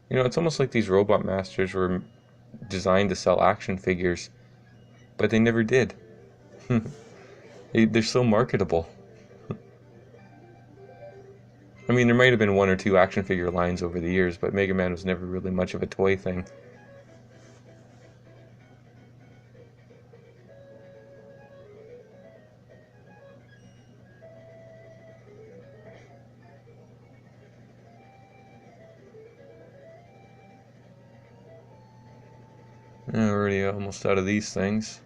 You know, it's almost like these Robot Masters were designed to sell action figures, but they never did. They're so marketable. I mean, there might have been one or two action figure lines over the years, but Mega Man was never really much of a toy thing. Already almost out of these things.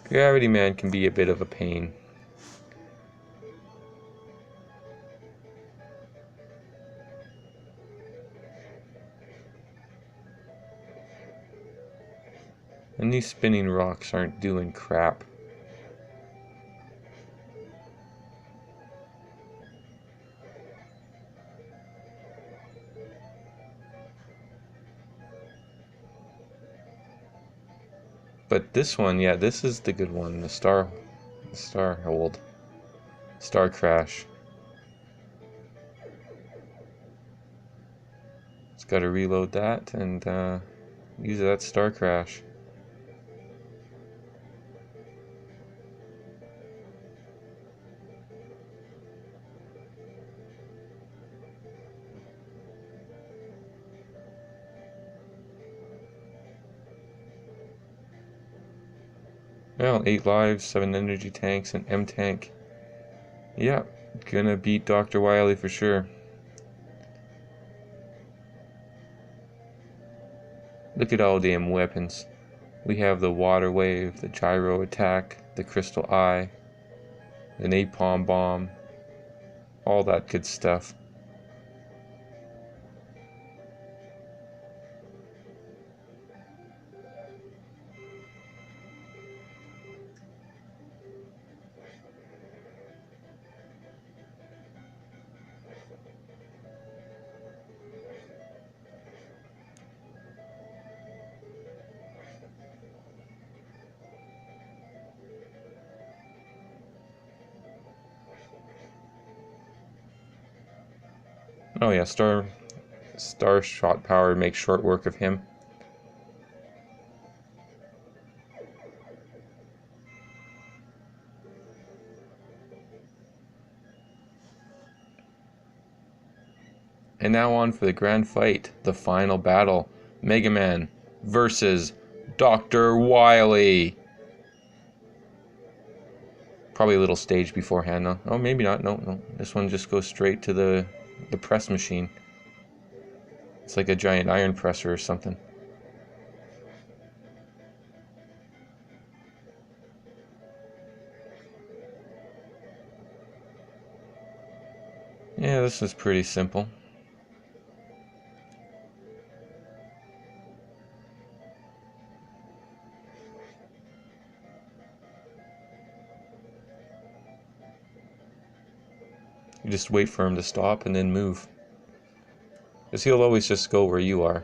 Gravity Man can be a bit of a pain. And these spinning rocks aren't doing crap. But this one, yeah, this is the good one. The star hold. Star crash. Just gotta reload that and use that star crash. Well, 8 lives, 7 energy tanks, and M tank. Yeah, gonna beat Dr. Wily for sure. Look at all damn weapons. We have the water wave, the gyro attack, the crystal eye, the napalm bomb, all that good stuff. Oh yeah, star shot power makes short work of him. And now on for the grand fight, the final battle. Mega Man versus Dr. Wily. Probably a little stage beforehand, no? Oh, maybe not. No. This one just goes straight to the press machine. It's like a giant iron presser or something. Yeah, this is pretty simple. You just wait for him to stop and then move. Because he'll always just go where you are.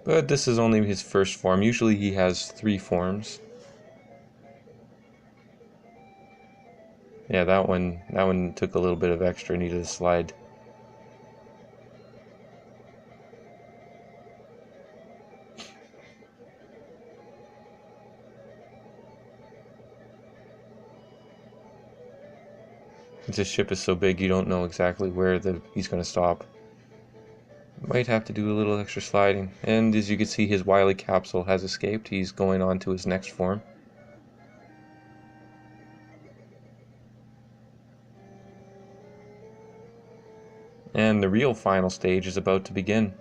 But this is only his first form. Usually he has 3 forms. Yeah, that one took a little bit of extra, needed a slide. This ship is so big you don't know exactly where he's going to stop. Might have to do a little extra sliding. And as you can see, his Wily capsule has escaped. He's going on to his next form. And the real final stage is about to begin.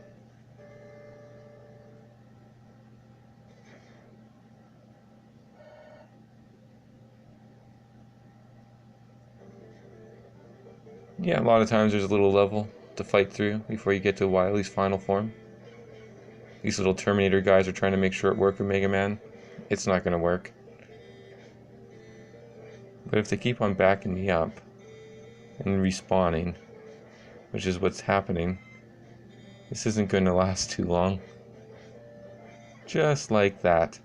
Yeah, a lot of times there's a little level to fight through before you get to Wily's final form. These little Terminator guys are trying to make sure it works with Mega Man. It's not going to work. But if they keep on backing me up and respawning, which is what's happening, this isn't going to last too long. Just like that.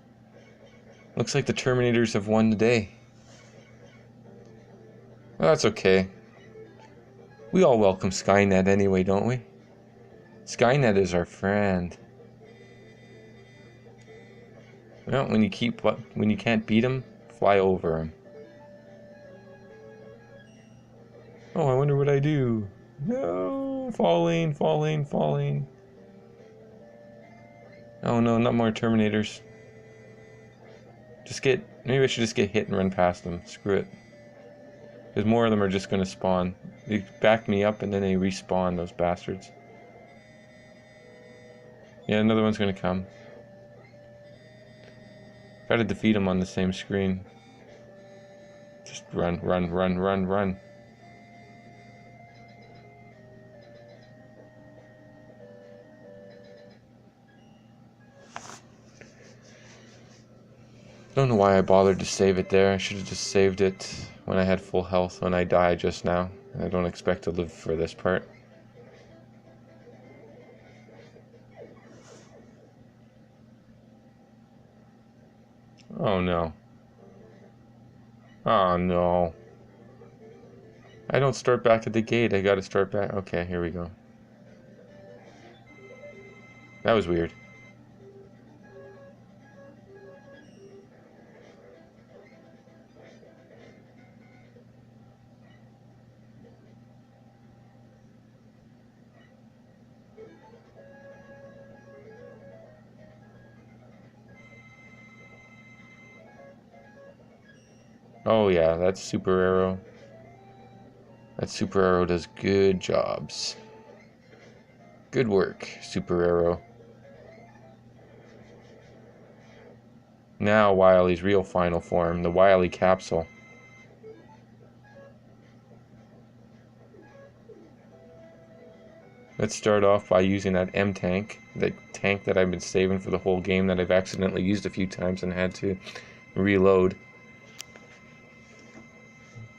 Looks like the Terminators have won the day. Well, that's okay. We all welcome Skynet anyway, don't we? Skynet is our friend. Well, when you can't beat him, fly over him. Oh, I wonder what I do. No, falling. Oh no, not more Terminators. Maybe I should just get hit and run past them. Screw it. Because more of them are just going to spawn. They back me up and then they respawn, those bastards. Yeah, another one's going to come. Gotta defeat them on the same screen. Just run. Don't know why I bothered to save it there. I should have just saved it when I had full health when I died just now. I don't expect to live for this part. Oh no. Oh no. I don't start back at the gate. I gotta start back. Okay, here we go. That was weird. Oh yeah, that's Super Arrow. That Super Arrow does good jobs. Good work, Super Arrow. Now Wily's real final form, the Wily capsule. Let's start off by using that M-Tank, the tank that I've been saving for the whole game that I've accidentally used a few times and had to reload.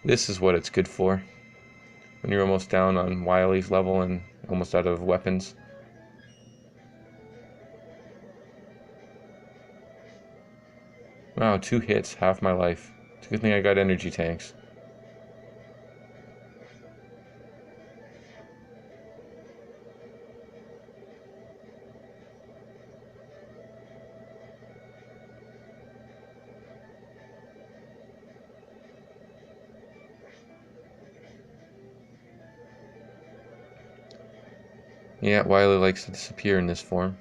This is what it's good for. When you're almost down on Wily's level and almost out of weapons. Wow, 2 hits, half my life. It's a good thing I got energy tanks. Yeah, Wily likes to disappear in this form.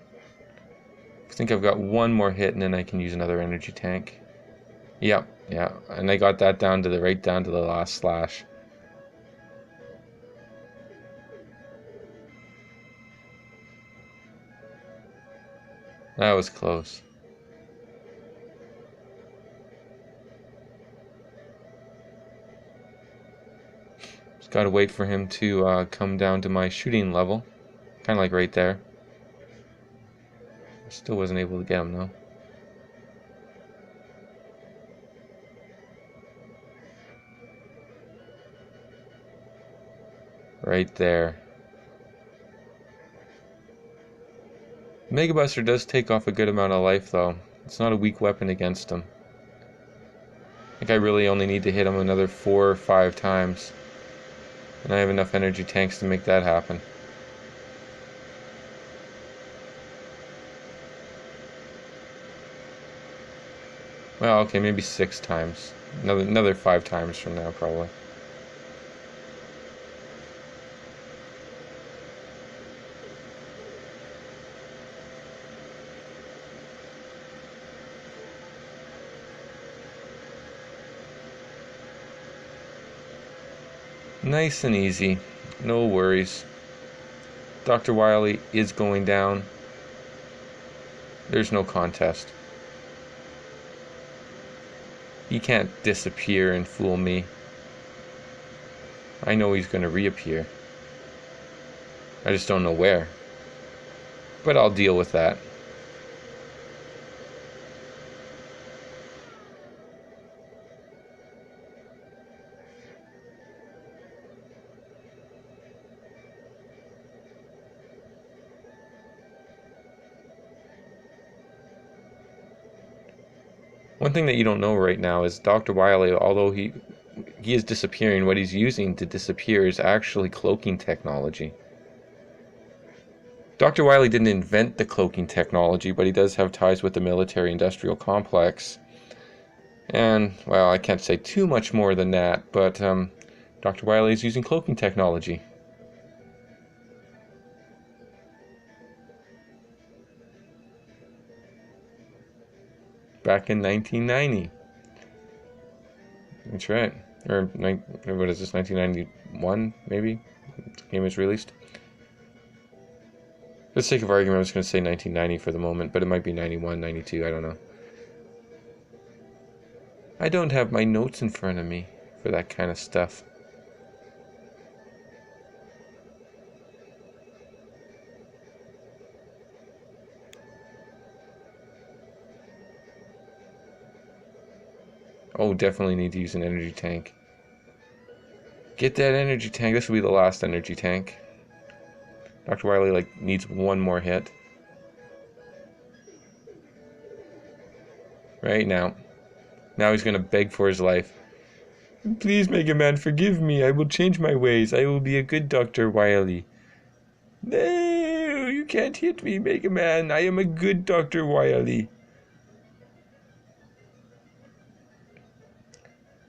I think I've got one more hit and then I can use another energy tank. Yep, yeah, and I got that down to right down to the last slash. That was close. Just gotta wait for him to come down to my shooting level. Kind of like right there. Still wasn't able to get him though. Right there. Mega Buster does take off a good amount of life though. It's not a weak weapon against him. I think I really only need to hit him another 4 or 5 times. And I have enough energy tanks to make that happen. Well, okay, maybe 6 times. Another 5 times from now, probably. Nice and easy. No worries. Dr. Wily is going down. There's no contest. He can't disappear and fool me. I know he's going to reappear. I just don't know where. But I'll deal with that. One thing that you don't know right now is Dr. Wily, although he is disappearing, what he's using to disappear is actually cloaking technology. Dr. Wily didn't invent the cloaking technology, but he does have ties with the military-industrial complex. And, well, I can't say too much more than that, but Dr. Wily is using cloaking technology. Back in 1990. That's right. Or, what is this, 1991, maybe? The game was released. For the sake of argument, I'm just going to say 1990 for the moment, but it might be 91, 92, I don't know. I don't have my notes in front of me for that kind of stuff. Oh, definitely need to use an energy tank. Get that energy tank. This will be the last energy tank. Dr. Wily, needs one more hit. Right now. Now he's gonna beg for his life. Please, Mega Man, forgive me. I will change my ways. I will be a good Dr. Wily. No, you can't hit me, Mega Man. I am a good Dr. Wily.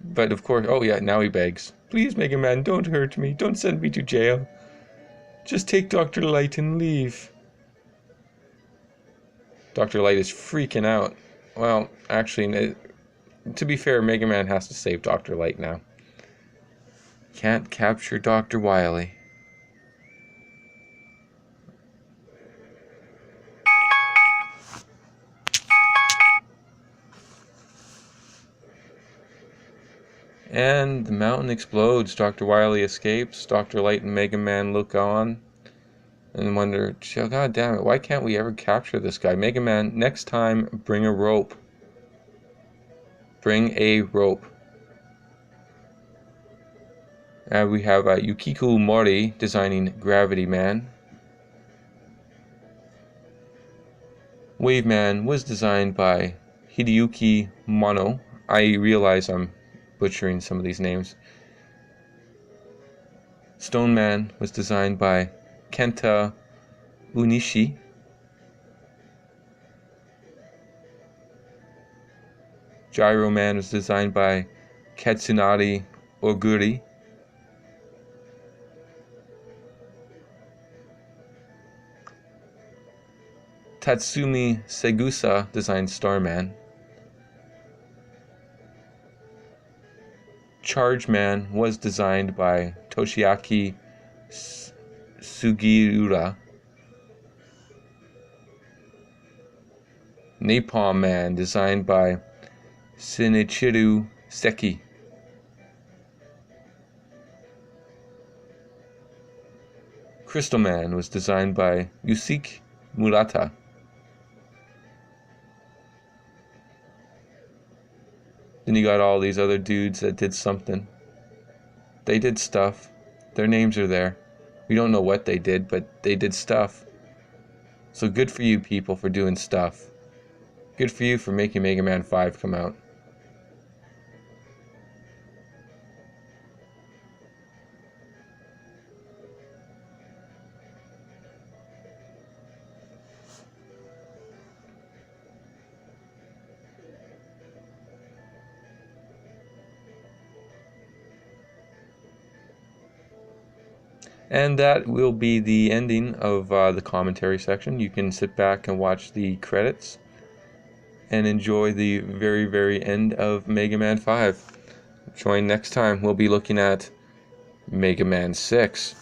But of course, oh yeah, now he begs. Please, Mega Man, don't hurt me. Don't send me to jail. Just take Dr. Light and leave. Dr. Light is freaking out. Well, actually, to be fair, Mega Man has to save Dr. Light now. Can't capture Dr. Wily. And the mountain explodes. Dr. Wily escapes. Dr. Light and Mega Man look on and wonder, God damn it, why can't we ever capture this guy? Mega Man, next time, bring a rope. Bring a rope. And we have Yukiko Mori designing Gravity Man. Wave Man was designed by Hideyuki Mono. I realize I'm butchering some of these names. Stone Man was designed by Kenta Unishi. Gyro Man was designed by Katsunari Oguri. Tatsumi Segusa designed Starman. Charge Man was designed by Toshiaki Sugiura. Napalm Man designed by Shinichiro Seki. Crystal Man was designed by Yusuke Murata. Then you got all these other dudes that did something. They did stuff. Their names are there. We don't know what they did, but they did stuff. So good for you people for doing stuff. Good for you for making Mega Man 5 come out. And that will be the ending of the commentary section. You can sit back and watch the credits and enjoy the very, very end of Mega Man 5. Join next time. We'll be looking at Mega Man 6.